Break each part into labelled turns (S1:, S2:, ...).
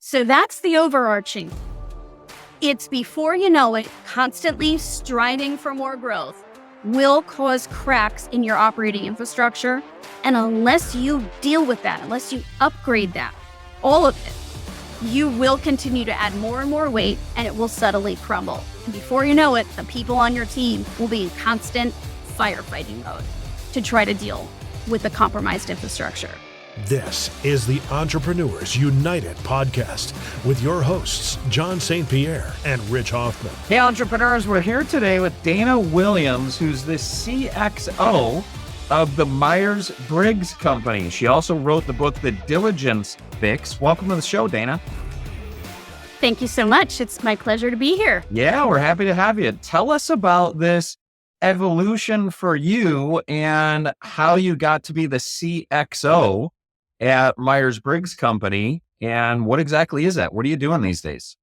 S1: So that's the overarching. It's before you know it, constantly striving for more growth will cause cracks in your operating infrastructure. And unless you deal with that, unless you upgrade that, all of it, you will continue to add more and more weight and it will subtly crumble. And before you know it, the people on your team will be in constant firefighting mode to try to deal with the compromised infrastructure.
S2: This is the Entrepreneurs United podcast with your hosts, John St. Pierre and Rich Hoffman.
S3: Hey, entrepreneurs, we're here today with Dayna Williams, who's the CXO of the Myers Briggs Company. She also wrote the book, The Diligence Fix. Welcome to the show, Dayna.
S1: Thank you so much. It's my pleasure to be here.
S3: Yeah, we're happy to have you. Tell us about this evolution for you and how you got to be the CXO at Myers Briggs Company. And what exactly is that? What are you doing these days?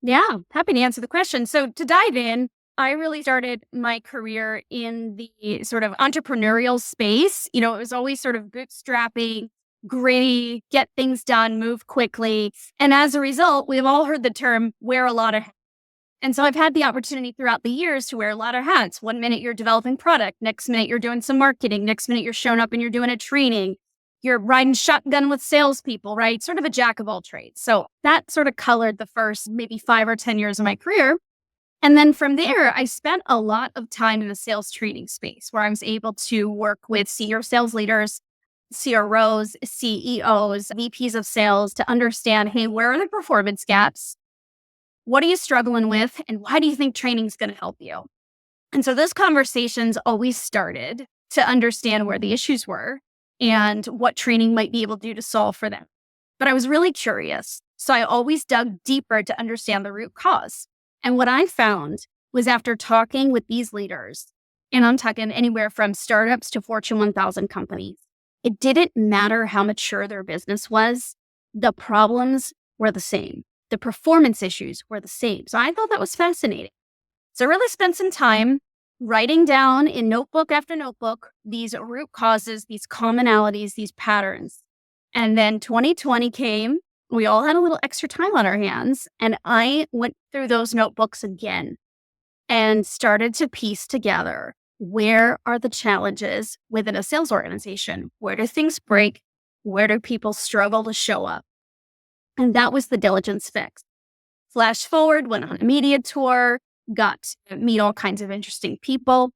S1: Yeah, happy to answer the question. So to dive in, I really started my career in the sort of entrepreneurial space. It was always sort of bootstrapping, gritty, get things done, move quickly. And as a result, we've all heard the term wear a lot of hats. And so I've had the opportunity throughout the years to wear a lot of hats. One minute you're developing product, next minute you're doing some marketing, next minute you're showing up and you're doing a training. You're riding shotgun with salespeople, right? Sort of a jack of all trades. So that sort of colored the first maybe 5 or 10 years of my career. And then from there, I spent a lot of time in the sales training space where I was able to work with senior sales leaders, CROs, CEOs, VPs of sales to understand, hey, where are the performance gaps? What are you struggling with? And why do you think training is going to help you? And so those conversations always started to understand where the issues were and what training might be able to do to solve for them. But I was really curious. So I always dug deeper to understand the root cause. And what I found was after talking with these leaders, and I'm talking anywhere from startups to Fortune 1000 companies, it didn't matter how mature their business was. The problems were the same. The performance issues were the same. So I thought that was fascinating. So I really spent some time writing down in notebook after notebook these root causes, these commonalities, these patterns. And then 2020 came. We all had a little extra time on our hands. And I went through those notebooks again and started to piece together, where are the challenges within a sales organization? Where do things break? Where do people struggle to show up? And that was the Diligence Fix. Flash forward, went on a media tour, got to meet all kinds of interesting people.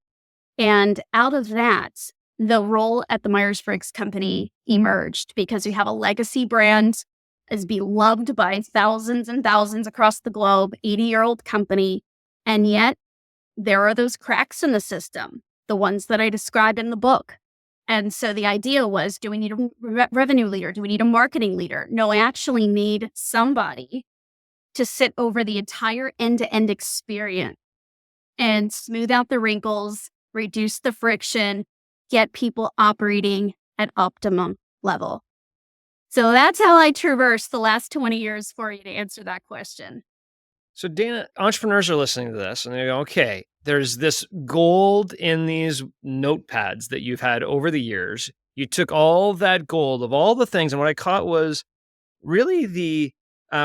S1: And out of that, the role at the Myers Briggs Company emerged because we have a legacy brand, is beloved by thousands and thousands across the globe, 80-year-old company. And yet there are those cracks in the system, the ones that I described in the book. And so the idea was, do we need a revenue leader? Do we need a marketing leader? No, I actually need somebody to sit over the entire end-to-end experience and smooth out the wrinkles, reduce the friction, get people operating at optimum level. So that's how I traversed the last 20 years for you to answer that question.
S4: So Dayna, entrepreneurs are listening to this and they go, okay, there's this gold in these notepads that you've had over the years. You took all that gold of all the things, and what I caught was really the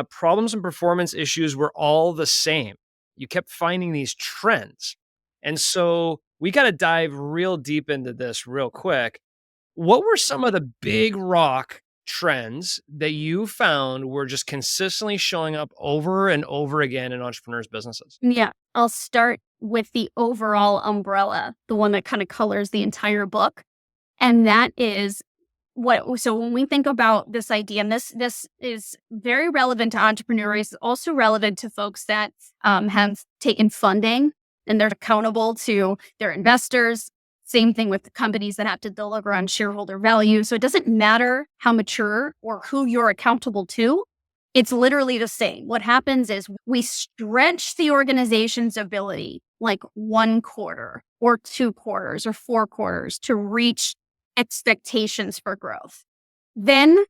S4: problems and performance issues were all the same. You kept finding these trends. And so we got to dive real deep into this real quick. What were some of the big rock trends that you found were just consistently showing up over and over again in entrepreneurs' businesses?
S1: Yeah, I'll start with the overall umbrella, the one that kind of colors the entire book. And that is so when we think about this idea, and this is very relevant to entrepreneurs, it's also relevant to folks that have taken funding and they're accountable to their investors. Same thing with the companies that have to deliver on shareholder value. So it doesn't matter how mature or who you're accountable to. It's literally the same. What happens is we stretch the organization's ability like 1 quarter or 2 quarters or 4 quarters to reach expectations for growth. Then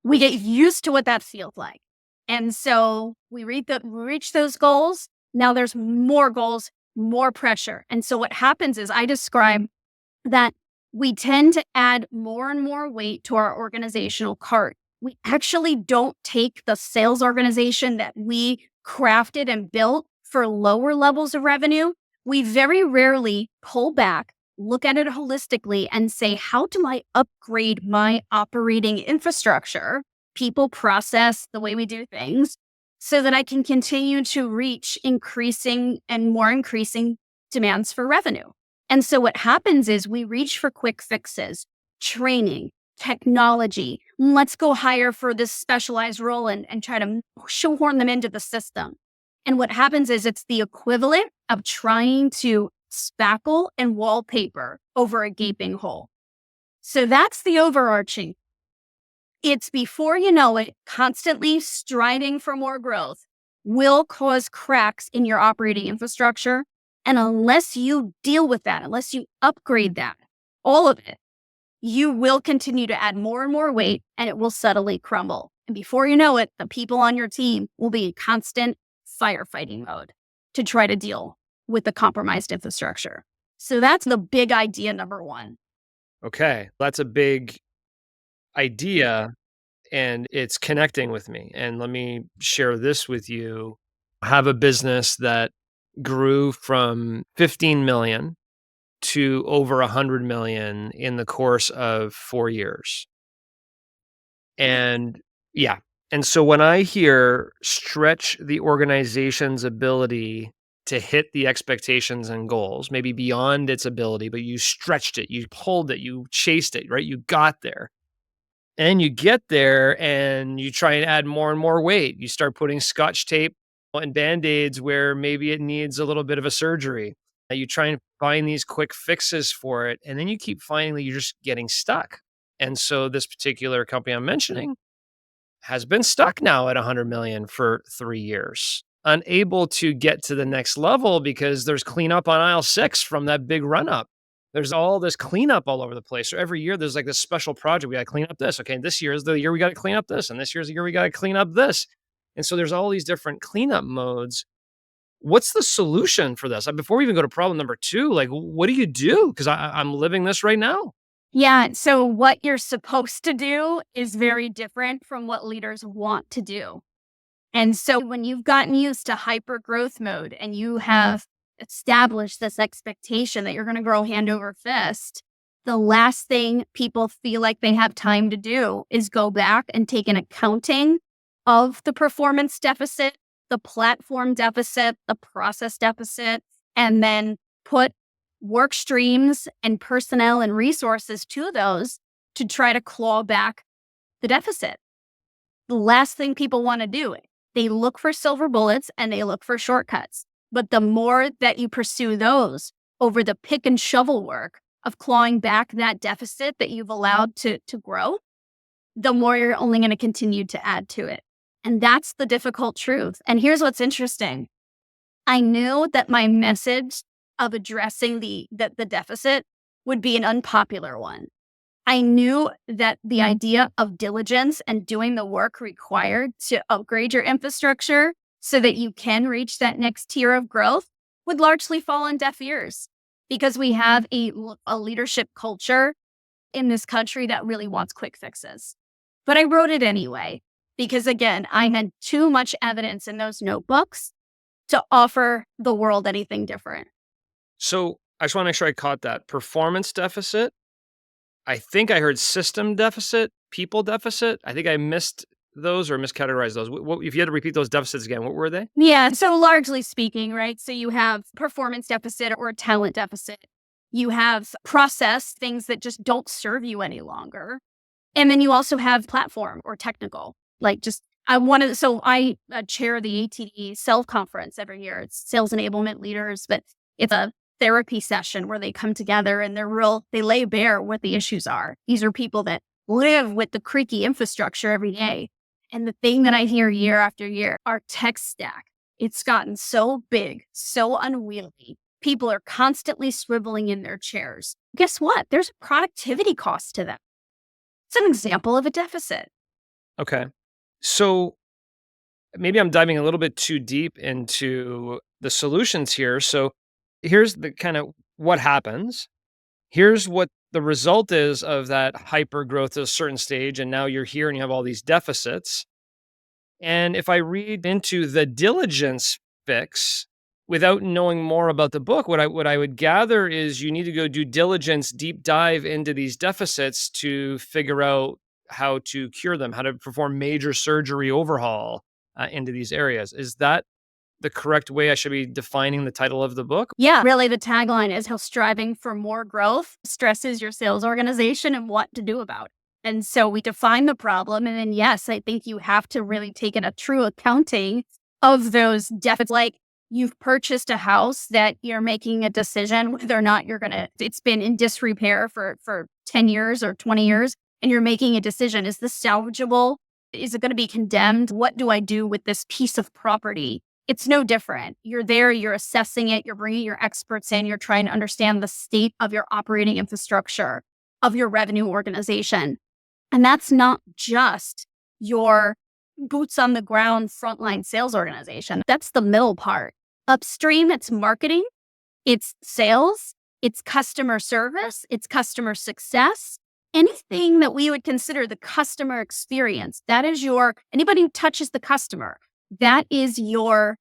S1: we get used to what that feels like. And so we reach those goals. Now there's more goals, more pressure. And so what happens is I describe that we tend to add more and more weight to our organizational cart we actually don't take the sales organization that we crafted and built for lower levels of revenue. We very rarely pull back, look at it holistically, and say, how do I upgrade my operating infrastructure, people, process, the way we do things, so that I can continue to reach increasing and more increasing demands for revenue? And so what happens is we reach for quick fixes, training, technology. Let's go hire for this specialized role and try to shoehorn them into the system. And what happens is it's the equivalent of trying to spackle and wallpaper over a gaping hole. So that's the overarching. It's before you know it, constantly striding for more growth will cause cracks in your operating infrastructure. And unless you deal with that, unless you upgrade that, all of it, you will continue to add more and more weight and it will subtly crumble. And before you know it, the people on your team will be in constant firefighting mode to try to deal with the compromised infrastructure. So that's the big idea number one.
S4: Okay, that's a big idea and it's connecting with me. And let me share this with you. I have a business that grew from 15 million to over 100 million in the course of 4 years. And yeah. And so when I hear stretch the organization's ability to hit the expectations and goals, maybe beyond its ability, but you stretched it, you pulled it, you chased it, right? You got there. And you get there and you try and add more and more weight. You start putting scotch tape and band-aids where maybe it needs a little bit of a surgery. You try and find these quick fixes for it. And then you keep finding that you're just getting stuck. And so this particular company I'm mentioning has been stuck now at 100 million for 3 years, unable to get to the next level because there's cleanup on aisle 6 from that big run up. There's all this cleanup all over the place. So every year there's like this special project. We got to clean up this. Okay, this year is the year we got to clean up this. And this year's the year we got to clean up this. And so there's all these different cleanup modes. What's the solution for this? Before we even go to problem number 2, like, what do you do? Because I'm living this right now.
S1: Yeah. So what you're supposed to do is very different from what leaders want to do. And so when you've gotten used to hyper growth mode and you have established this expectation that you're going to grow hand over fist, the last thing people feel like they have time to do is go back and take an accounting of the performance deficit, the platform deficit, the process deficit, and then put work streams and personnel and resources to those to try to claw back the deficit. The last thing people want to do, they look for silver bullets and they look for shortcuts. But the more that you pursue those over the pick and shovel work of clawing back that deficit that you've allowed to grow, the more you're only going to continue to add to it. And that's the difficult truth. And here's what's interesting. I knew that my message of addressing the deficit would be an unpopular one. I knew that the idea of diligence and doing the work required to upgrade your infrastructure so that you can reach that next tier of growth would largely fall on deaf ears because we have a leadership culture in this country that really wants quick fixes. But I wrote it anyway because, again, I had too much evidence in those notebooks to offer the world anything different.
S4: So I just want to make sure I caught that. Performance deficit. I think I heard system deficit, people deficit. I think I missed those or miscategorized those. If you had to repeat those deficits again, what were they?
S1: Yeah. So largely speaking, right? So you have performance deficit or talent deficit. You have process, things that just don't serve you any longer. And then you also have platform or technical, like just I chair the ATD Self Conference every year. It's sales enablement leaders, but it's a therapy session where they come together and they lay bare what the issues are. These are people that live with the creaky infrastructure every day. And the thing that I hear year after year, our tech stack, it's gotten so big, so unwieldy. People are constantly swiveling in their chairs. Guess what? There's a productivity cost to them. It's an example of a deficit.
S4: Okay. So maybe I'm diving a little bit too deep into the solutions here. So here's the kind of what happens. Here's what the result is of that hyper growth at a certain stage. And now you're here and you have all these deficits. And if I read into the Diligence Fix without knowing more about the book, what I would gather is you need to go do diligence, deep dive into these deficits to figure out how to cure them, how to perform major surgery overhaul into these areas. Is that the correct way I should be defining the title of the book?
S1: Yeah, really the tagline is how striving for more growth stresses your sales organization and what to do about it. And so we define the problem. And then, yes, I think you have to really take a true accounting of those deficits. Like you've purchased a house that you're making a decision whether or not it's been in disrepair for 10 years or 20 years. And you're making a decision. Is this salvageable? Is it going to be condemned? What do I do with this piece of property? It's no different. You're there, you're assessing it, you're bringing your experts in, you're trying to understand the state of your operating infrastructure, of your revenue organization. And that's not just your boots on the ground frontline sales organization. That's the middle part. Upstream, it's marketing, it's sales, it's customer service, it's customer success. Anything that we would consider the customer experience, that is anybody who touches the customer, that is your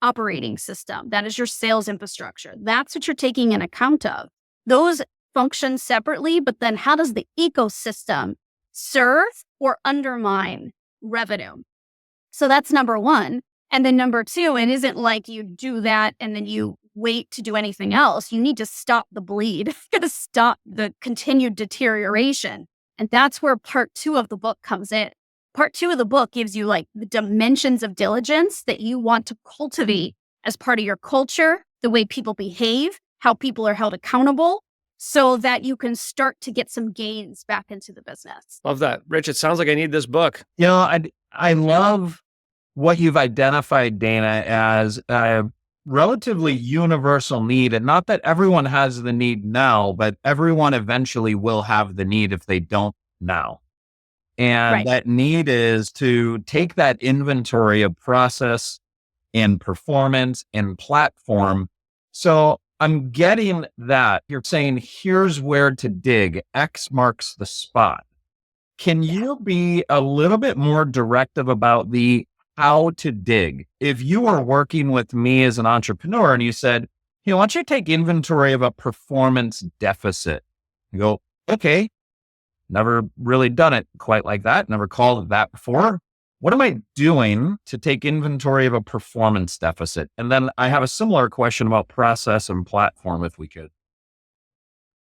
S1: operating system. That is your sales infrastructure. That's what you're taking in account of. Those function separately, but then how does the ecosystem serve or undermine revenue? So that's number one. And then number two, it isn't like you do that and then you wait to do anything else. You need to stop the bleed. You got to stop the continued deterioration. And that's where part two of the book comes in. Part two of the book gives you like the dimensions of diligence that you want to cultivate as part of your culture, the way people behave, how people are held accountable, so that you can start to get some gains back into the business.
S4: Love that. Rich, it sounds like I need this book.
S3: I love what you've identified, Dayna, as a relatively universal need. And not that everyone has the need now, but everyone eventually will have the need if they don't now. And
S1: Right.
S3: that need is to take that inventory of process and performance and platform. So I'm getting that you're saying, here's where to dig. X marks the spot. Can you be a little bit more directive about the how to dig? If you were working with me as an entrepreneur and you said, why don't you take inventory of a performance deficit? You go, okay, never really done it quite like that. Never called it that before. What am I doing to take inventory of a performance deficit? And then I have a similar question about process and platform, if we could.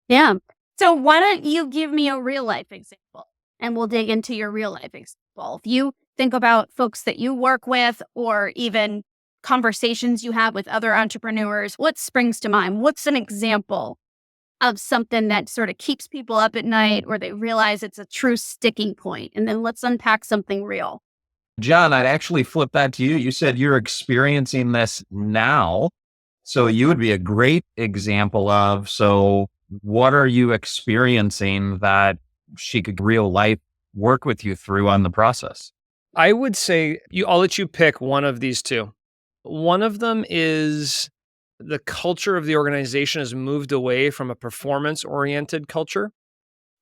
S1: Yeah. So why don't you give me a real life example and we'll dig into your real life example. If you think about folks that you work with or even conversations you have with other entrepreneurs, what springs to mind? What's an example of something that sort of keeps people up at night or they realize it's a true sticking point? And then let's unpack something real.
S3: John, I'd actually flip that to you. You said you're experiencing this now. So you would be a great example of, so what are you experiencing that she could real life work with you through on the process?
S4: I would say I'll let you pick one of these two. One of them is the culture of the organization has moved away from a performance-oriented culture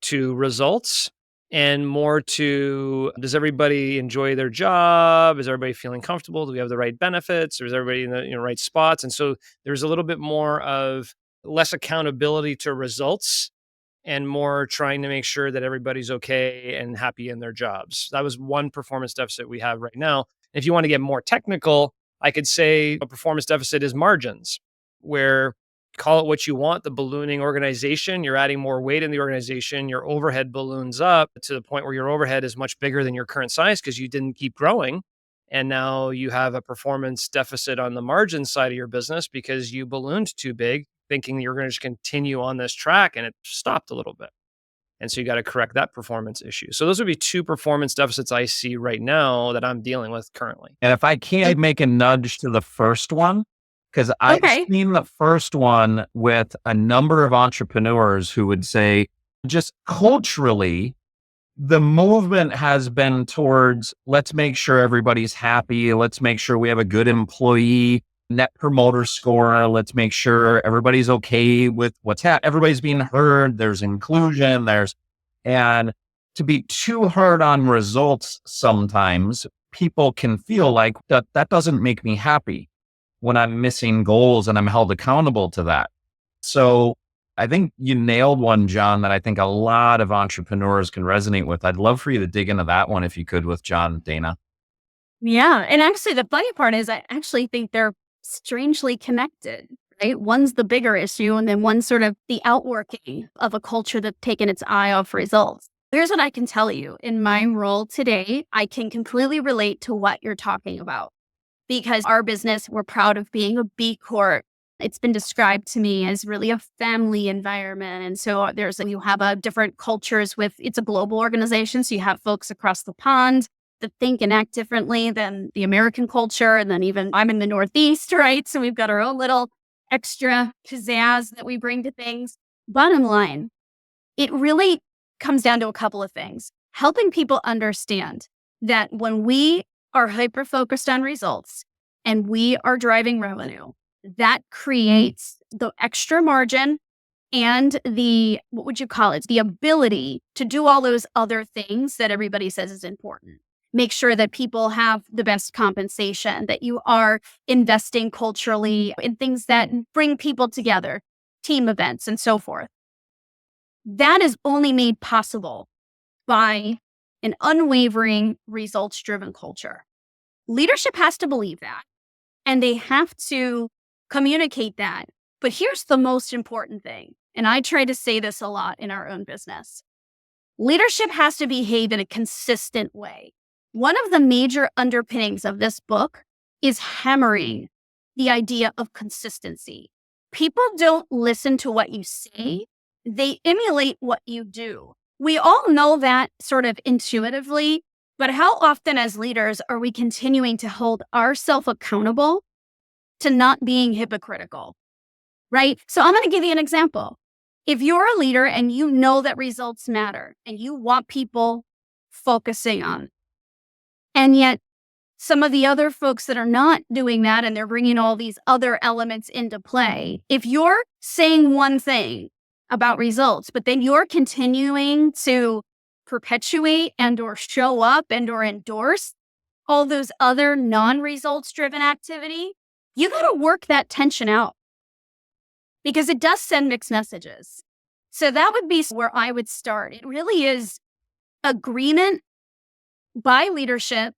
S4: to results and more to, does everybody enjoy their job? Is everybody feeling comfortable? Do we have the right benefits? Or is everybody in the right spots? And so there's a little bit more of less accountability to results and more trying to make sure that everybody's okay and happy in their jobs. That was one performance deficit we have right now. If you want to get more technical, I could say a performance deficit is margins, where call it what you want, the ballooning organization, you're adding more weight in the organization, your overhead balloons up to the point where your overhead is much bigger than your current size because you didn't keep growing. And now you have a performance deficit on the margin side of your business because you ballooned too big, thinking you're going to just continue on this track and it stopped a little bit. And so you got to correct that performance issue. So those would be two performance deficits I see right now that I'm dealing with currently.
S3: And if I can't make a nudge to the first one, because I've seen the first one with a number of entrepreneurs who would say, just culturally, the movement has been towards, let's make sure everybody's happy. Let's make sure we have a good employee net promoter score. Let's make sure everybody's okay with what's happening. Everybody's being heard. There's inclusion. And to be too hard on results, sometimes people can feel like that doesn't make me happy when I'm missing goals and I'm held accountable to that. So I think you nailed one, John, that I think a lot of entrepreneurs can resonate with. I'd love for you to dig into that one if you could with John, Dayna.
S1: Yeah. And actually, the funny part is I actually think they're strangely connected, right? One's the bigger issue, and then one's sort of the outworking of a culture that's taken its eye off results. Here's what I can tell you. In my role today, I can completely relate to what you're talking about because our business, we're proud of being a B Corp. It's been described to me as really a family environment. And so you have different cultures it's a global organization. So you have folks across the pond that think and act differently than the American culture. And then even I'm in the Northeast, right? So we've got our own little extra pizzazz that we bring to things. Bottom line, it really comes down to a couple of things. Helping people understand that when we are hyper-focused on results and we are driving revenue, that creates the extra margin and what would you call it? The ability to do all those other things that everybody says is important. Make sure that people have the best compensation, that you are investing culturally in things that bring people together, team events, and so forth. That is only made possible by an unwavering results-driven culture. Leadership has to believe that, and they have to communicate that. But here's the most important thing, and I try to say this a lot in our own business. Leadership has to behave in a consistent way. One of the major underpinnings of this book is hammering the idea of consistency. People don't listen to what you say, they emulate what you do. We all know that sort of intuitively, but how often as leaders are we continuing to hold ourselves accountable to not being hypocritical, right? So I'm going to give you an example. If you're a leader and you know that results matter and you want people focusing on, and yet some of the other folks that are not doing that and they're bringing all these other elements into play, if you're saying one thing about results, but then you're continuing to perpetuate and or show up and or endorse all those other non-results driven activity, you got to work that tension out because it does send mixed messages. So that would be where I would start. It really is agreement by leadership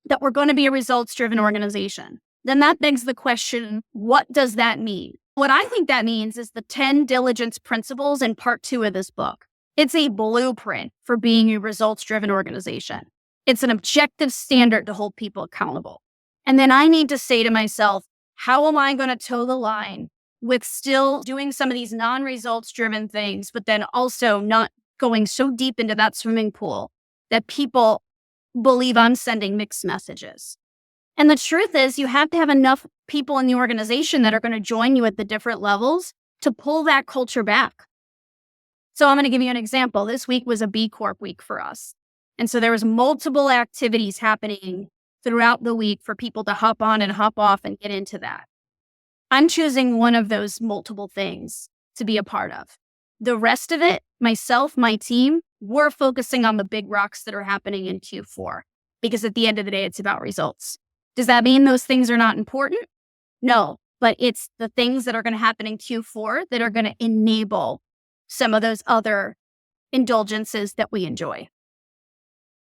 S1: that we're going to be a results driven organization. Then that begs the question, what does that mean? What I think that means is the 10 diligence principles in part 2 of this book. It's a blueprint for being a results-driven organization. It's an objective standard to hold people accountable. And then I need to say to myself, how am I going to toe the line with still doing some of these non-results-driven things, but then also not going so deep into that swimming pool that people believe I'm sending mixed messages? And the truth is, you have to have enough people in the organization that are going to join you at the different levels to pull that culture back. So I'm going to give you an example. This week was a B Corp week for us. And so there was multiple activities happening throughout the week for people to hop on and hop off and get into that. I'm choosing one of those multiple things to be a part of. The rest of it, myself, my team, we're focusing on the big rocks that are happening in Q4 because at the end of the day, it's about results. Does that mean those things are not important? No, but it's the things that are going to happen in Q4 that are going to enable some of those other indulgences that we enjoy.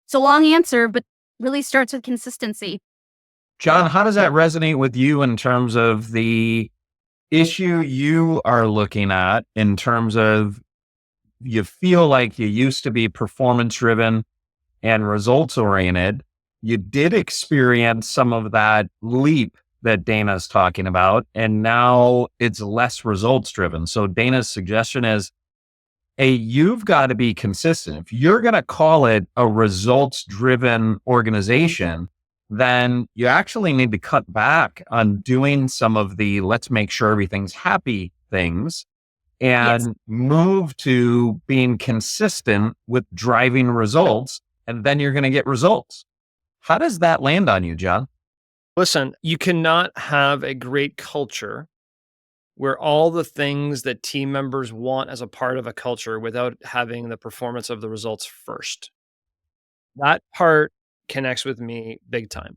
S1: It's a long answer, but really starts with consistency.
S3: John, how does that resonate with you in terms of the issue you are looking at in terms of you feel like you used to be performance driven and results oriented? You did experience some of that leap that Dayna's talking about, and now it's less results driven. So Dayna's suggestion is, hey, you've got to be consistent. If you're going to call it a results driven organization, then you actually need to cut back on doing some of the let's make sure everything's happy things and move to being consistent with driving results, and then you're going to get results. How does that land on you, John?
S4: Listen, you cannot have a great culture where all the things that team members want as a part of a culture without having the performance of the results first. That part connects with me big time.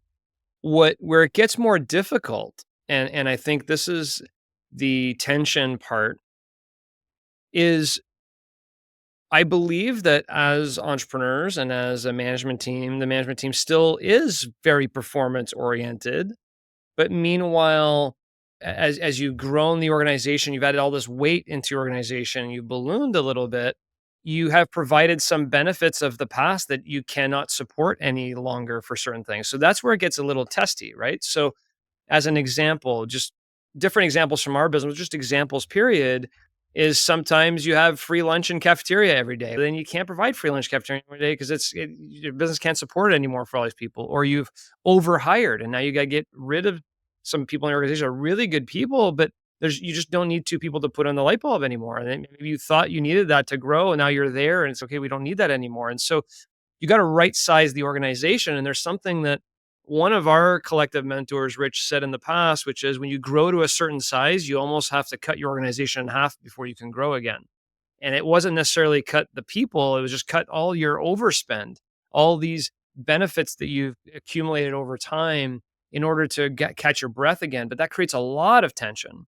S4: Where it gets more difficult, and I think this is the tension part, is I believe that as entrepreneurs and as a management team, the management team still is very performance oriented. But meanwhile, as you've grown the organization, you've added all this weight into your organization, you've ballooned a little bit, you have provided some benefits of the past that you cannot support any longer for certain things. So that's where it gets a little testy, right? So as an example, just different examples from our business, just examples, period, is sometimes you have free lunch and cafeteria every day. Then you can't provide free lunch cafeteria every day because your business can't support it anymore for all these people. Or you've overhired and now you got to get rid of some people in your organization are really good people, but you just don't need two people to put on the light bulb anymore. And then maybe you thought you needed that to grow and now you're there and it's okay. We don't need that anymore. And so you got to right size the organization. And there's something that one of our collective mentors, Rich, said in the past, which is when you grow to a certain size, you almost have to cut your organization in half before you can grow again. And it wasn't necessarily cut the people, it was just cut all your overspend, all these benefits that you've accumulated over time in order to catch your breath again. But that creates a lot of tension,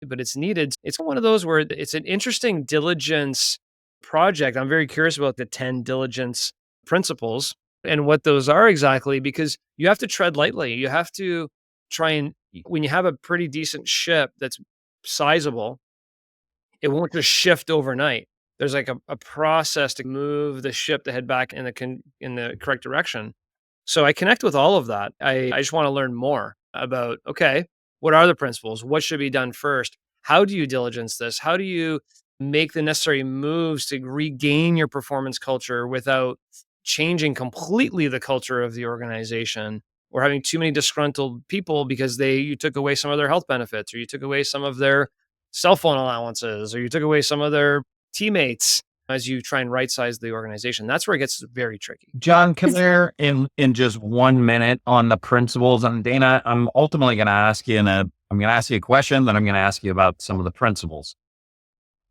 S4: but it's needed. It's one of those where it's an interesting diligence project. I'm very curious about the 10 diligence principles and what those are exactly, because you have to tread lightly. You have to try and, when you have a pretty decent ship that's sizable, it won't just shift overnight. There's like a process to move the ship to head back in the correct direction. So I connect with all of that. I just want to learn more about, okay, what are the principles? What should be done first? How do you diligence this? How do you make the necessary moves to regain your performance culture without changing completely the culture of the organization or having too many disgruntled people because you took away some of their health benefits or you took away some of their cell phone allowances or you took away some of their teammates as you try and right size the organization. That's where it gets very tricky.
S3: John, come there in just 1 minute on the principles. And Dayna, I'm ultimately going to ask you I'm going to ask you a question, then I'm going to ask you about some of the principles.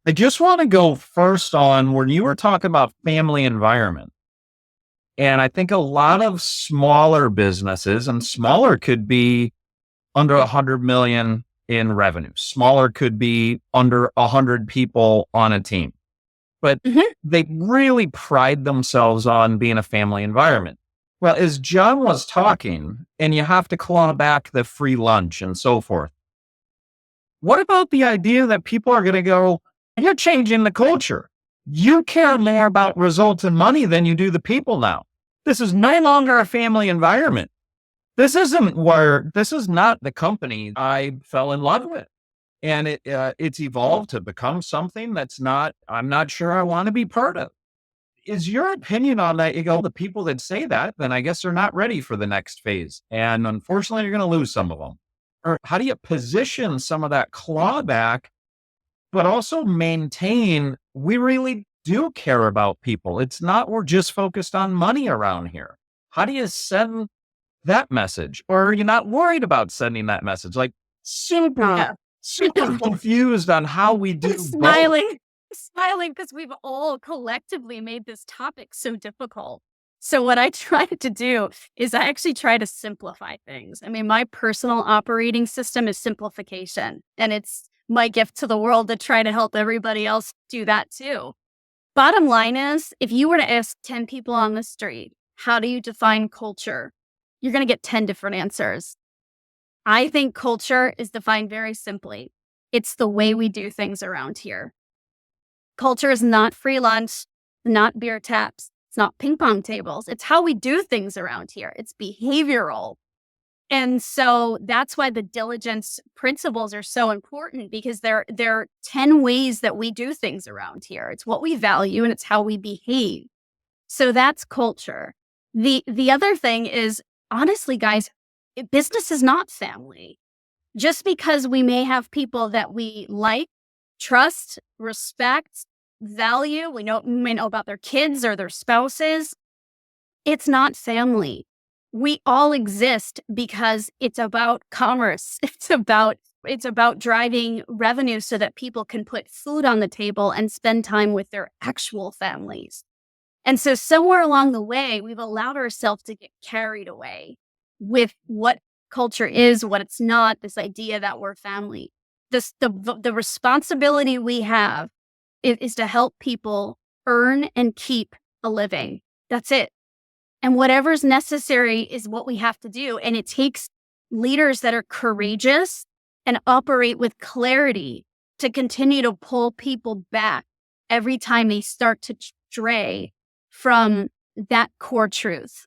S3: I just want to go first on when you were talking about family environment. And I think a lot of smaller businesses, and smaller could be under 100 million in revenue. Smaller could be under 100 people on a team. But they really pride themselves on being a family environment. Well, as John was talking, and you have to claw back the free lunch and so forth. What about the idea that people are going to go, you're changing the culture. You care more about results and money than you do the people now. This is no longer a family environment. This is not the company I fell in love with. And it's evolved to become something I'm not sure I want to be part of. Is your opinion on that? You go, the people that say that, then I guess they're not ready for the next phase. And unfortunately, you're going to lose some of them. Or how do you position some of that clawback, but also maintain, we really do care about people. It's not, we're just focused on money around here. How do you send that message? Or are you not worried about sending that message? Like super confused on how we do
S1: smiling because we've all collectively made this topic so difficult. So what I try to do is I actually try to simplify things. I mean, my personal operating system is simplification, and it's my gift to the world to try to help everybody else do that too. Bottom line is, if you were to ask 10 people on the street, how do you define culture? You're going to get 10 different answers. I think culture is defined very simply. It's the way we do things around here. Culture is not free lunch, not beer taps, it's not ping pong tables. It's how we do things around here. It's behavioral. And so that's why the diligence principles are so important, because they're 10 ways that we do things around here. It's what we value and it's how we behave. So that's culture. The other thing is, honestly, guys, business is not family. Just because we may have people that we like, trust, respect, value, we may know about their kids or their spouses, it's not family. we all exist because it's about commerce. It's about driving revenue so that people can put food on the table and spend time with their actual families. And so somewhere along the way, we've allowed ourselves to get carried away with what culture is, what it's not, this idea that we're family. The responsibility we have is to help people earn and keep a living. That's it. And whatever's necessary is what we have to do. And it takes leaders that are courageous and operate with clarity to continue to pull people back every time they start to stray from that core truth.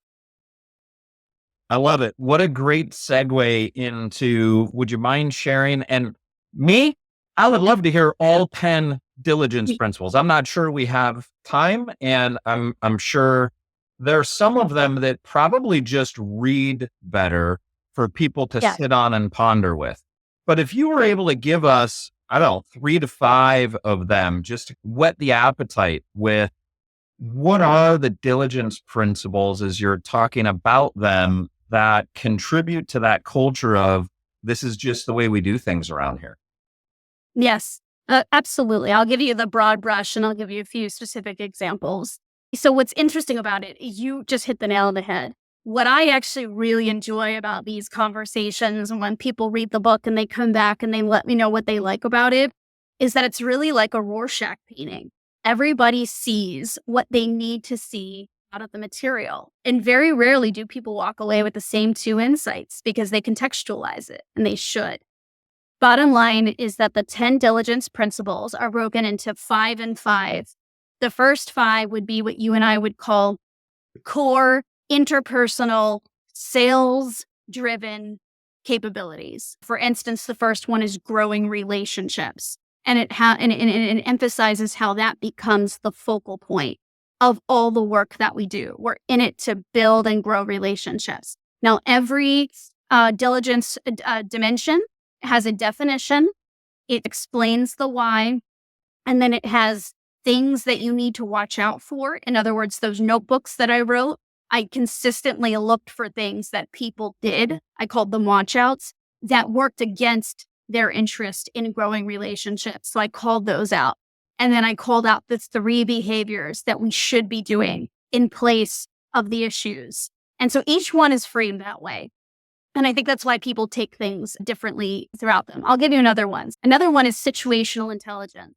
S3: I love it. What a great segue into, would you mind sharing? And me, I would love to hear all 10 diligence principles. I'm not sure we have time, and I'm sure there's some of them that probably just read better for people to sit on and ponder with. But if you were able to give us, I don't know, 3 to 5 of them, just to whet the appetite with what are the diligence principles as you're talking about them that contribute to that culture of this is just the way we do things around here.
S1: Yes, absolutely. I'll give you the broad brush and I'll give you a few specific examples. So what's interesting about it, you just hit the nail on the head. What I actually really enjoy about these conversations and when people read the book and they come back and they let me know what they like about it is that it's really like a Rorschach painting. Everybody sees what they need to see out of the material. And very rarely do people walk away with the same 2 insights because they contextualize it, and they should. Bottom line is that the 10 diligence principles are broken into 5 and 5. The first 5 would be what you and I would call core, interpersonal, sales-driven capabilities. For instance, the first one is growing relationships. And it emphasizes how that becomes the focal point of all the work that we do. We're in it to build and grow relationships. Now, every diligence dimension has a definition. It explains the why. And then it has things that you need to watch out for. In other words, those notebooks that I wrote, I consistently looked for things that people did. I called them watchouts that worked against their interest in growing relationships. So I called those out. And then I called out the 3 behaviors that we should be doing in place of the issues. And so each one is framed that way. And I think that's why people take things differently throughout them. I'll give you another one. Another one is situational intelligence.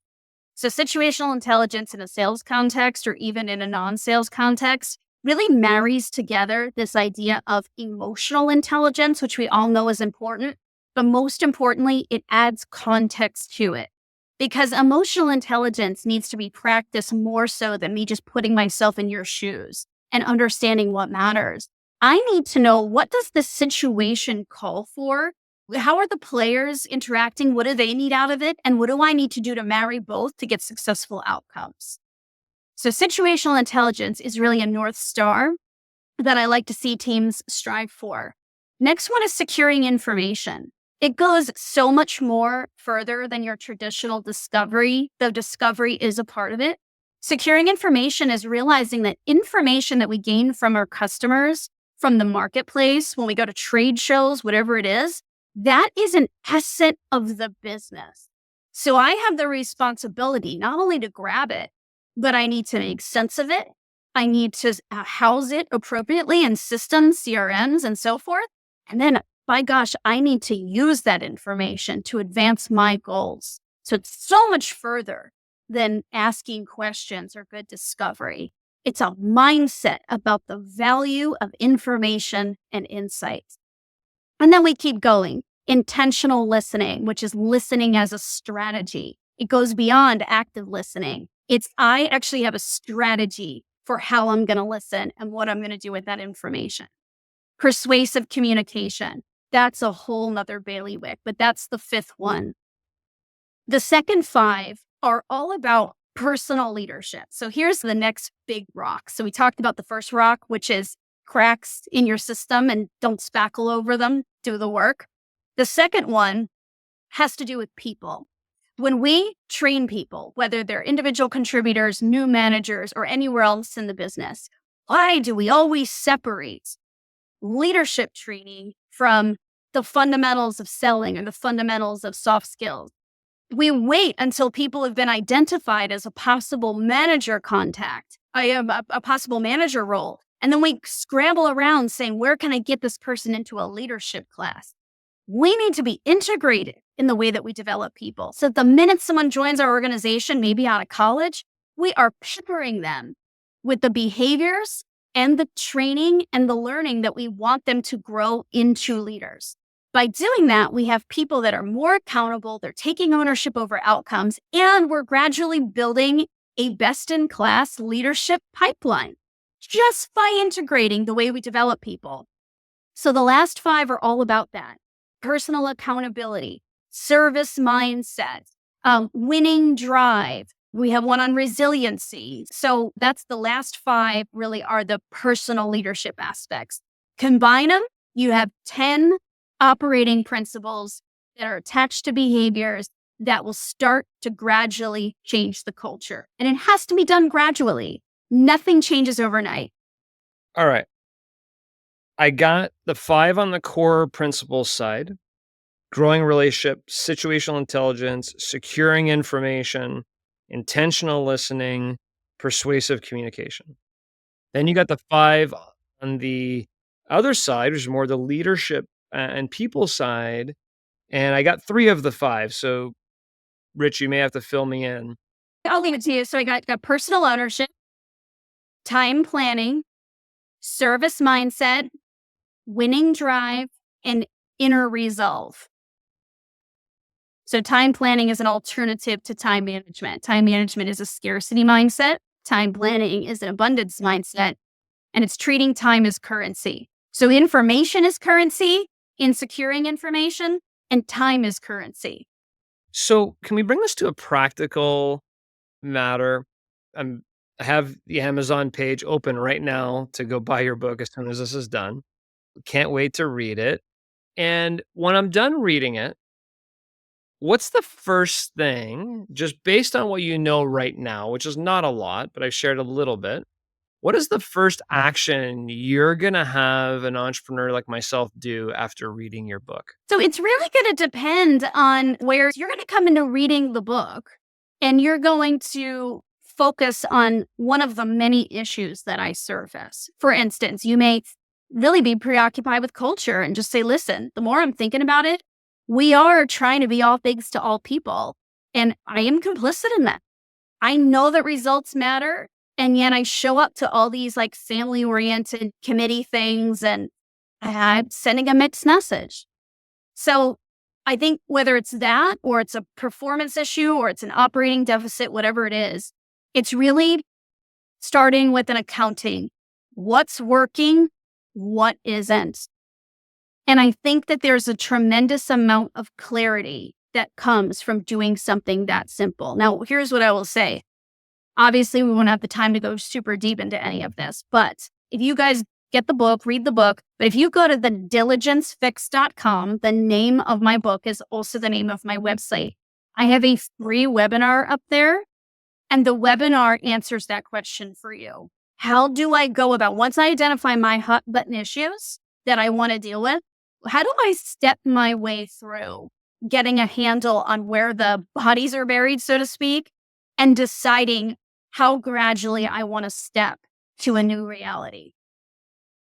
S1: So situational intelligence in a sales context or even in a non-sales context really marries together this idea of emotional intelligence, which we all know is important. But most importantly, it adds context to it because emotional intelligence needs to be practiced more so than me just putting myself in your shoes and understanding what matters. I need to know, what does the situation call for? How are the players interacting? What do they need out of it? And what do I need to do to marry both to get successful outcomes? So situational intelligence is really a North Star that I like to see teams strive for. Next one is securing information. It goes so much more further than your traditional discovery, though discovery is a part of it. Securing information is realizing that information that we gain from our customers, from the marketplace, when we go to trade shows, whatever it is, that is an asset of the business. So I have the responsibility not only to grab it, but I need to make sense of it. I need to house it appropriately in systems, CRMs, and so forth. And then, by gosh, I need to use that information to advance my goals. So it's so much further than asking questions or good discovery. It's a mindset about the value of information and insight. And then we keep going. Intentional listening, which is listening as a strategy. It goes beyond active listening. It's I actually have a strategy for how I'm going to listen and what I'm going to do with that information. Persuasive communication. That's a whole nother bailiwick, but that's the 5th one. The second 5 are all about personal leadership. So here's the next big rock. So we talked about the first rock, which is cracks in your system and don't spackle over them, do the work. The second one has to do with people. When we train people, whether they're individual contributors, new managers, or anywhere else in the business, why do we always separate leadership training from the fundamentals of selling or the fundamentals of soft skills. We wait until people have been identified as a possible manager contact, a possible manager role. And then we scramble around saying, where can I get this person into a leadership class? We need to be integrated in the way that we develop people. So the minute someone joins our organization, maybe out of college, we are peppering them with the behaviors and the training and the learning that we want them to grow into leaders. By doing that, we have people that are more accountable, they're taking ownership over outcomes, and we're gradually building a best-in-class leadership pipeline just by integrating the way we develop people. So the last 5 are all about that. Personal accountability, service mindset, winning drive. We have one on resiliency. So that's the last 5 really are the personal leadership aspects. Combine them, you have 10 operating principles that are attached to behaviors that will start to gradually change the culture. And it has to be done gradually. Nothing changes overnight.
S4: All right. I got the 5 on the core principles side: growing relationship, situational intelligence, securing information, intentional listening, persuasive communication. Then you got the 5 on the other side, which is more the leadership and people side. And I got 3 of the 5. So, Rich, you may have to fill me in.
S1: I'll leave it to you. So I got personal ownership, time planning, service mindset, winning drive, and inner resolve. So time planning is an alternative to time management. Time management is a scarcity mindset. Time planning is an abundance mindset, and it's treating time as currency. So information is currency in securing information, and time is currency.
S4: So, can we bring this to a practical matter? I have the Amazon page open right now to go buy your book as soon as this is done. Can't wait to read it. And when I'm done reading it, what's the first thing, just based on what you know right now, which is not a lot, but I've shared a little bit, what is the first action you're going to have an entrepreneur like myself do after reading your book?
S1: So it's really going to depend on where you're going to come into reading the book, and you're going to focus on one of the many issues that I surface. For instance, you may really be preoccupied with culture and just say, listen, the more I'm thinking about it, we are trying to be all things to all people. And I am complicit in that. I know that results matter. And yet I show up to all these like family oriented committee things and I'm sending a mixed message. So I think whether it's that or it's a performance issue or it's an operating deficit, whatever it is, it's really starting with an accounting. What's working? What isn't? And I think that there's a tremendous amount of clarity that comes from doing something that simple. Now, here's what I will say. Obviously, we won't have the time to go super deep into any of this, but if you guys get the book, read the book, but if you go to the diligencefix.com, the name of my book is also the name of my website. I have a free webinar up there, and the webinar answers that question for you. How do I go about, once I identify my hot button issues that I want to deal with, how do I step my way through getting a handle on where the bodies are buried, so to speak, and deciding how gradually I want to step to a new reality?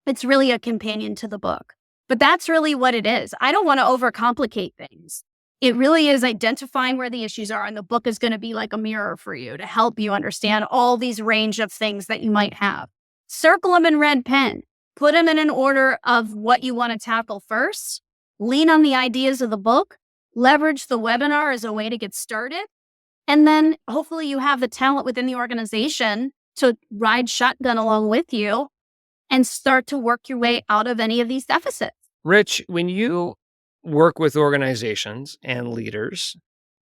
S1: It's really a companion to the book, but that's really what it is. I don't want to overcomplicate things. It really is identifying where the issues are, and the book is going to be like a mirror for you to help you understand all these range of things that you might have. Circle them in red pen, put them in an order of what you want to tackle first, lean on the ideas of the book, leverage the webinar as a way to get started, and then hopefully you have the talent within the organization to ride shotgun along with you and start to work your way out of any of these deficits.
S4: Rich, when you work with organizations and leaders,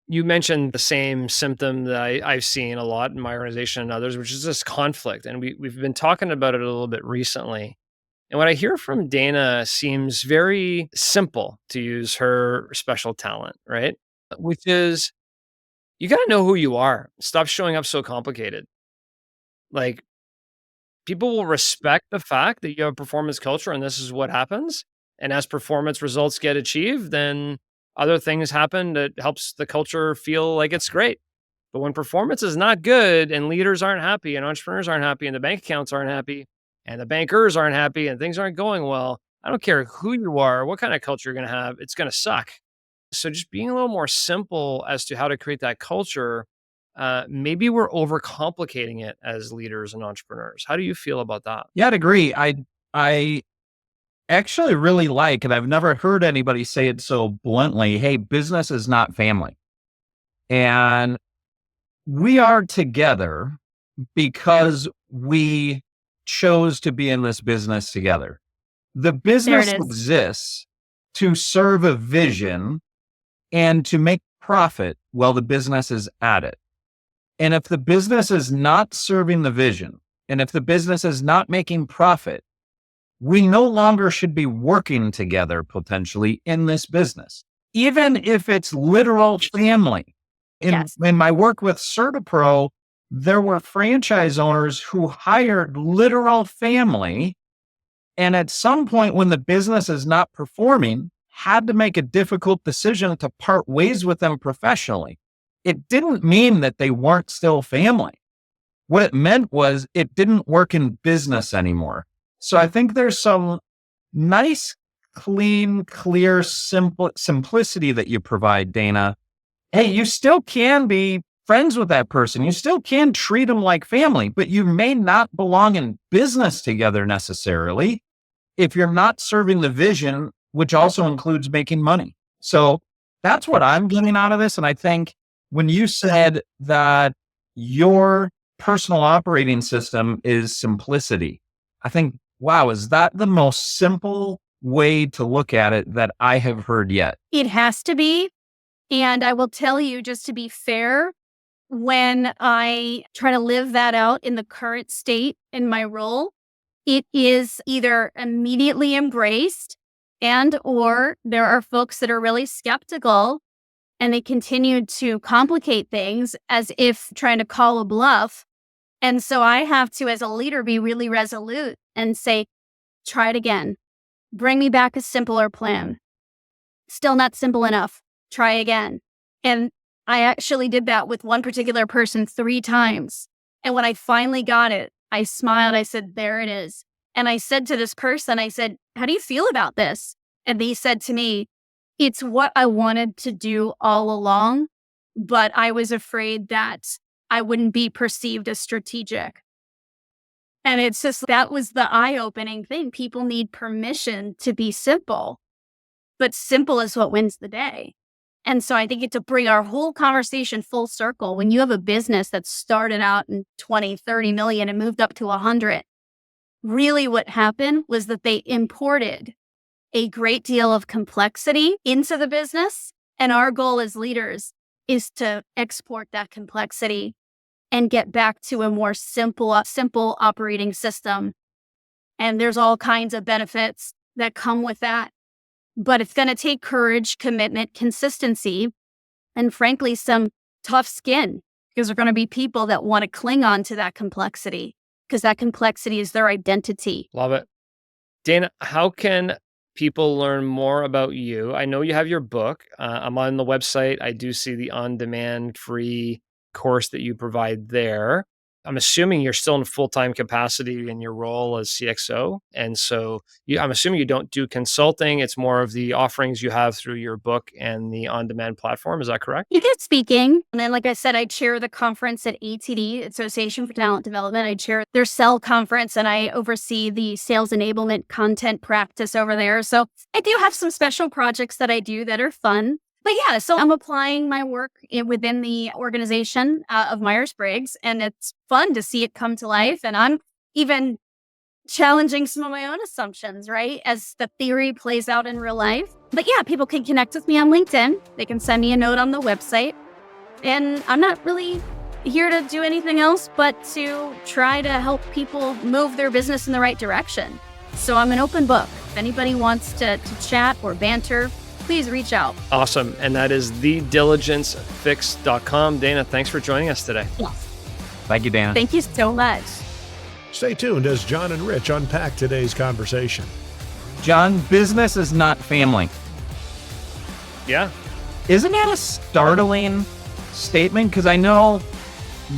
S4: you mentioned the same symptom that I've seen a lot in my organization and others, which is this conflict. And we've been talking about it a little bit recently. And what I hear from Dayna seems very simple, to use her special talent, right? Which is, you got to know who you are. Stop showing up so complicated. Like, people will respect the fact that you have a performance culture and this is what happens. And as performance results get achieved, then other things happen that helps the culture feel like it's great. But when performance is not good and leaders aren't happy and entrepreneurs aren't happy and the bank accounts aren't happy and the bankers aren't happy and things aren't going well, I don't care who you are, what kind of culture you're going to have, it's going to suck. So just being a little more simple as to how to create that culture, maybe we're overcomplicating it as leaders and entrepreneurs. How do you feel about that?
S3: Yeah, I'd agree. I actually really like, and I've never heard anybody say it so bluntly, hey, business is not family. And we are together because we chose to be in this business together. The business exists to serve a vision and to make profit while the business is at it. And if the business is not serving the vision, and if the business is not making profit, we no longer should be working together potentially in this business, even if it's literal family. In my work with CertaPro, there were franchise owners who hired literal family. And at some point when the business is not performing, had to make a difficult decision to part ways with them professionally. It didn't mean that they weren't still family. What it meant was it didn't work in business anymore. So I think there's some nice, clean, clear, simplicity that you provide, Dayna. Hey, you still can be friends with that person. You still can treat them like family, but you may not belong in business together necessarily if you're not serving the vision, which also includes making money. So that's what I'm getting out of this. And I think when you said that your personal operating system is simplicity, I think, wow, is that the most simple way to look at it that I have heard yet?
S1: It has to be. And I will tell you, just to be fair, when I try to live that out in the current state in my role, it is either immediately embraced and or there are folks that are really skeptical and they continue to complicate things as if trying to call a bluff. And so I have to, as a leader, be really resolute and say, try it again. Bring me back a simpler plan. Still not simple enough. Try again. And I actually did that with one particular person 3 times. And when I finally got it, I smiled. I said, there it is. And I said to this person, I said, how do you feel about this? And they said to me, it's what I wanted to do all along, but I was afraid that I wouldn't be perceived as strategic. And it's just, that was the eye-opening thing. People need permission to be simple, but simple is what wins the day. And so I think it's to bring our whole conversation full circle. When you have a business that started out in 20, 30 million and moved up to 100, really what happened was that they imported a great deal of complexity into the business. And our goal as leaders is to export that complexity and get back to a more simple operating system. And there's all kinds of benefits that come with that. But it's going to take courage, commitment, consistency, and frankly, some tough skin, because there are going to be people that want to cling on to that complexity because that complexity is their identity.
S4: Love it. Dayna, how can people learn more about you? I know you have your book. I'm on the website. I do see the on-demand free course that you provide there. I'm assuming you're still in full-time capacity in your role as CXO. And so I'm assuming you don't do consulting. It's more of the offerings you have through your book and the on-demand platform. Is that correct?
S1: You did speaking. And then, like I said, I chair the conference at ATD, Association for Talent Development. I chair their SELL conference and I oversee the sales enablement content practice over there. So I do have some special projects that I do that are fun. But yeah, so I'm applying my work within the organization of Myers Briggs, and it's fun to see it come to life. And I'm even challenging some of my own assumptions, right, as the theory plays out in real life. But yeah, people can connect with me on LinkedIn. They can send me a note on the website. And I'm not really here to do anything else but to try to help people move their business in the right direction. So I'm an open book. If anybody wants to chat or banter, please reach out.
S4: Awesome. And that is thediligencefix.com. Dayna, thanks for joining us today.
S1: Yes.
S3: Thank you, Dayna.
S1: Thank you so much.
S2: Stay tuned as John and Rich unpack today's conversation.
S3: John, business is not family.
S4: Yeah.
S3: Isn't that a startling statement? Because I know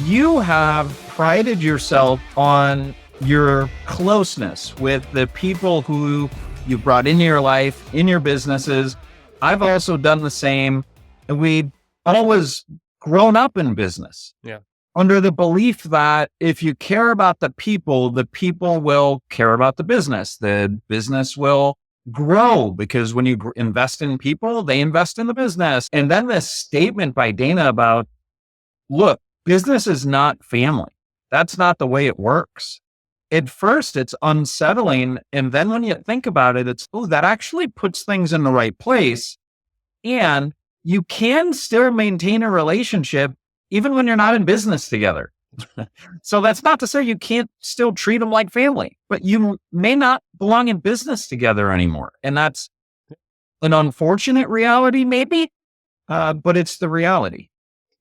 S3: you have prided yourself on your closeness with the people who you brought into your life, in your businesses. I've also done the same. And we've always grown up in business.
S4: Yeah.
S3: Under the belief that if you care about the people will care about the business. The business will grow because when you invest in people, they invest in the business. And then this statement by Dayna about, look, business is not family. That's not the way it works. At first, it's unsettling. And then when you think about it, it's, oh, that actually puts things in the right place. And you can still maintain a relationship even when you're not in business together. So that's not to say you can't still treat them like family, but you may not belong in business together anymore. And that's an unfortunate reality, maybe, but it's the reality.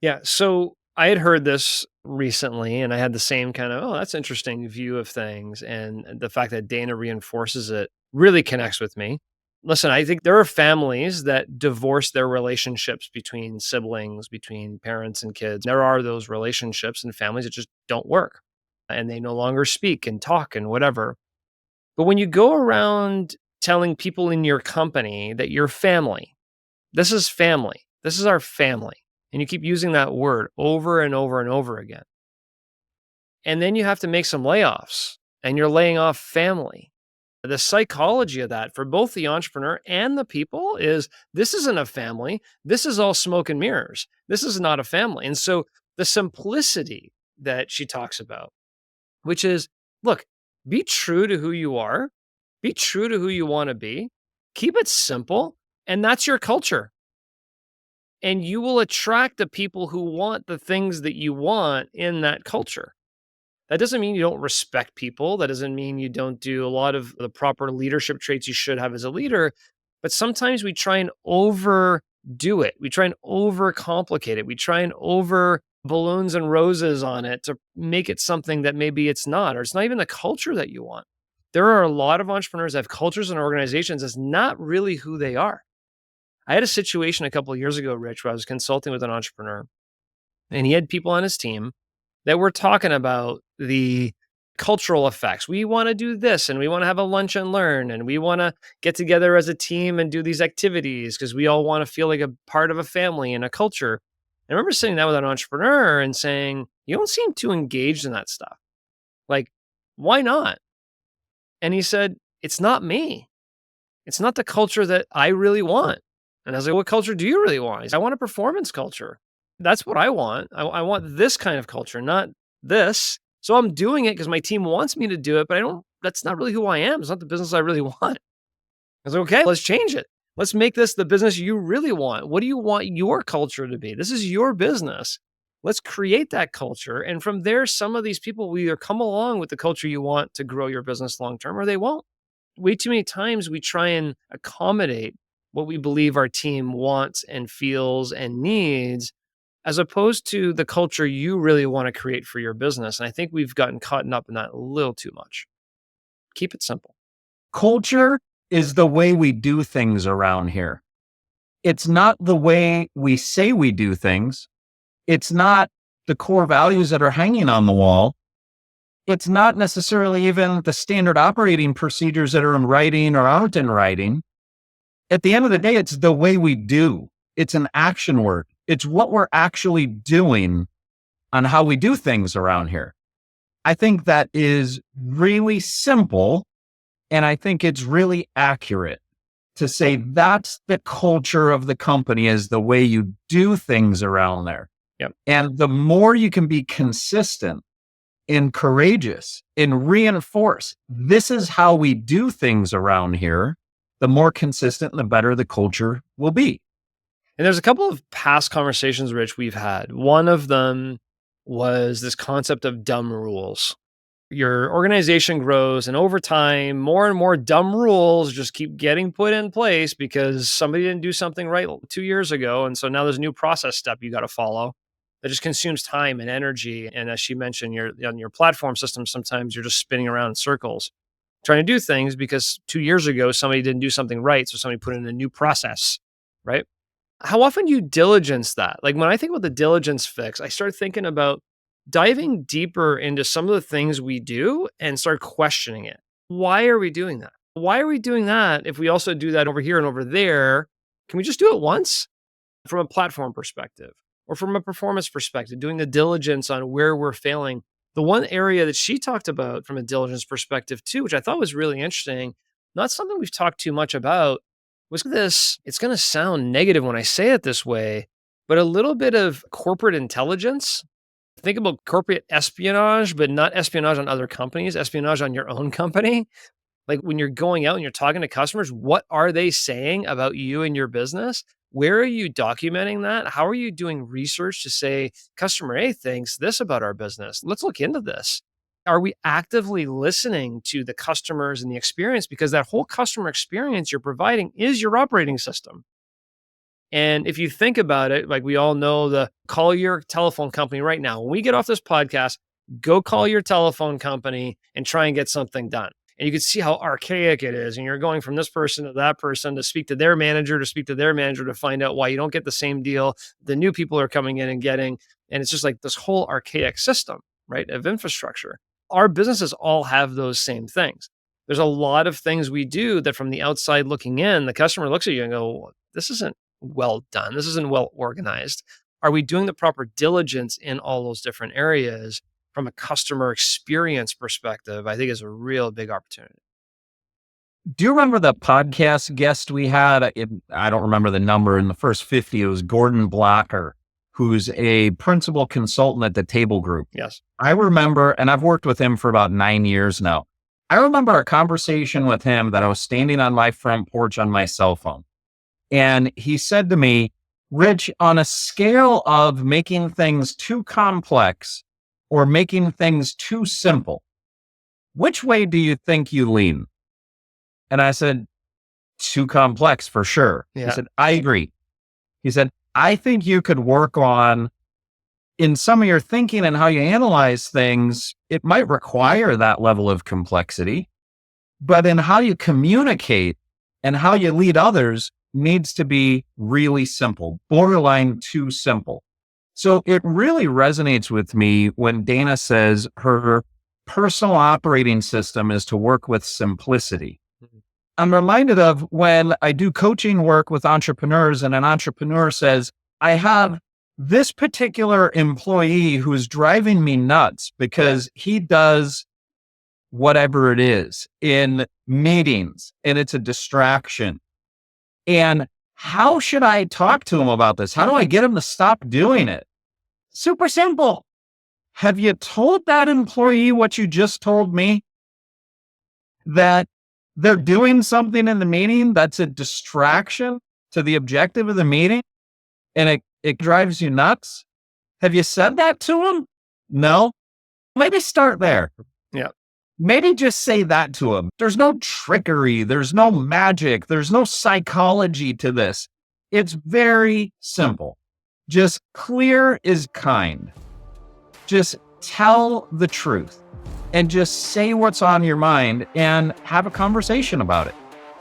S4: Yeah. So I had heard this recently and I had the same kind of, oh, that's interesting view of things. And the fact that Dayna reinforces it really connects with me. Listen, I think there are families that divorce their relationships between siblings, between parents and kids. There are those relationships and families that just don't work and they no longer speak and talk and whatever. But when you go around telling people in your company that you're family, this is family, this is our family, and you keep using that word over and over and over again, and then you have to make some layoffs and you're laying off family. The psychology of that for both the entrepreneur and the people is this isn't a family. This is all smoke and mirrors. This is not a family. And so the simplicity that she talks about, which is, look, be true to who you are, be true to who you want to be, keep it simple, and that's your culture. And you will attract the people who want the things that you want in that culture. That doesn't mean you don't respect people. That doesn't mean you don't do a lot of the proper leadership traits you should have as a leader. But sometimes we try and overdo it. We try and overcomplicate it. We try and over balloons and roses on it to make it something that maybe it's not, or it's not even the culture that you want. There are a lot of entrepreneurs that have cultures and organizations that's not really who they are. I had a situation a couple of years ago, Rich, where I was consulting with an entrepreneur and he had people on his team that were talking about the cultural effects. We want to do this and we want to have a lunch and learn and we want to get together as a team and do these activities because we all want to feel like a part of a family and a culture. I remember sitting down with an entrepreneur and saying, you don't seem too engaged in that stuff. Like, why not? And he said, it's not me. It's not the culture that I really want. And I was like, what culture do you really want? He said, I want a performance culture. That's what I want. I want this kind of culture, not this. So I'm doing it because my team wants me to do it, but that's not really who I am. It's not the business I really want. I was like, okay, let's change it. Let's make this the business you really want. What do you want your culture to be? This is your business. Let's create that culture. And from there, some of these people will either come along with the culture you want to grow your business long-term or they won't. Way too many times we try and accommodate what we believe our team wants and feels and needs, as opposed to the culture you really want to create for your business. And I think we've gotten caught up in that a little too much. Keep it simple.
S3: Culture is the way we do things around here. It's not the way we say we do things. It's not the core values that are hanging on the wall. It's not necessarily even the standard operating procedures that are in writing or aren't in writing. At the end of the day, it's the way we do. It's an action word. It's what we're actually doing on how we do things around here. I think that is really simple. And I think it's really accurate to say that's the culture of the company, is the way you do things around there.
S4: Yep.
S3: And the more you can be consistent and courageous and reinforce, this is how we do things around here, the more consistent and the better the culture will be.
S4: And there's a couple of past conversations, Rich, we've had. One of them was this concept of dumb rules. Your organization grows, and over time, more and more dumb rules just keep getting put in place because somebody didn't do something right 2 years ago. And so now there's a new process step you got to follow. that just consumes time and energy. And as she mentioned, on your platform system, sometimes you're just spinning around in circles trying to do things because 2 years ago, somebody didn't do something right. So somebody put in a new process, right? How often do you diligence that? Like when I think about the diligence fix, I start thinking about diving deeper into some of the things we do and start questioning it. Why are we doing that? Why are we doing that if we also do that over here and over there? Can we just do it once? From a platform perspective or from a performance perspective, doing the diligence on where we're failing. The one area that she talked about from a diligence perspective too, which I thought was really interesting, not something we've talked too much about, was this. It's going to sound negative when I say it this way, but a little bit of corporate intelligence. Think about corporate espionage, but not espionage on other companies, espionage on your own company. Like when you're going out and you're talking to customers, what are they saying about you and your business? Where are you documenting that? How are you doing research to say customer A thinks this about our business? Let's look into this. Are we actively listening to the customers and the experience? Because that whole customer experience you're providing is your operating system. And if you think about it, like we all know, call your telephone company right now. When we get off this podcast, go call your telephone company and try and get something done. And you can see how archaic it is. And you're going from this person to that person to speak to their manager, to find out why you don't get the same deal the new people are coming in and getting. And it's just like this whole archaic system, right, of infrastructure. Our businesses all have those same things. There's a lot of things we do that from the outside looking in, the customer looks at you and go, this isn't well done. This isn't well organized. Are we doing the proper diligence in all those different areas? From a customer experience perspective, I think is a real big opportunity.
S3: Do you remember the podcast guest we had? I don't remember the number. In the first 50, it was Gordon Blocker, who's a principal consultant at the Table Group.
S4: Yes.
S3: I remember, and I've worked with him for about 9 years now. I remember a conversation with him that I was standing on my front porch on my cell phone. And he said to me, Rich, on a scale of making things too complex or making things too simple, which way do you think you lean? And I said, too complex for sure.
S4: Yeah.
S3: He said, I agree. He said, I think you could work on, in some of your thinking and how you analyze things, it might require that level of complexity, but in how you communicate and how you lead others needs to be really simple, borderline too simple. So it really resonates with me when Dayna says her personal operating system is to work with simplicity. I'm reminded of when I do coaching work with entrepreneurs and an entrepreneur says, I have this particular employee who's driving me nuts because he does whatever it is in meetings and it's a distraction. And how should I talk to him about this? How do I get him to stop doing it? Super simple. Have you told that employee what you just told me? That they're doing something in the meeting that's a distraction to the objective of the meeting and it drives you nuts? Have you said that to him? No? Maybe start there.
S4: Yeah.
S3: Maybe just say that to him. There's no trickery. There's no magic. There's no psychology to this. It's very simple. Just clear is kind. Just tell the truth and just say what's on your mind and have a conversation about it.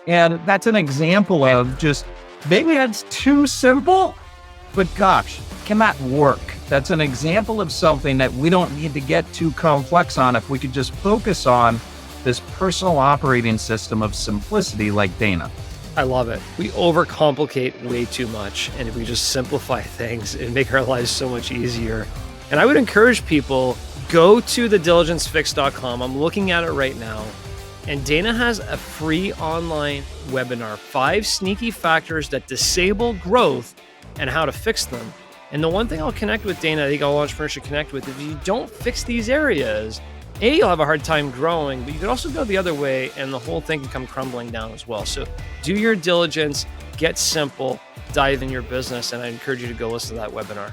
S3: And that's an example of just, maybe that's too simple, but gosh, can that work? That's an example of something that we don't need to get too complex on if we could just focus on this personal operating system of simplicity like Dayna.
S4: I love it. We overcomplicate way too much. And if we just simplify things and make our lives so much easier. And I would encourage people, go to thediligencefix.com. I'm looking at it right now. And Dayna has a free online webinar, 5 sneaky factors that disable growth and how to fix them. And the one thing I'll connect with Dayna, I think all entrepreneurs should connect with, if you don't fix these areas, you'll have a hard time growing, but you could also go the other way and the whole thing can come crumbling down as well. So do your diligence, get simple, dive in your business, and I encourage you to go listen to that webinar.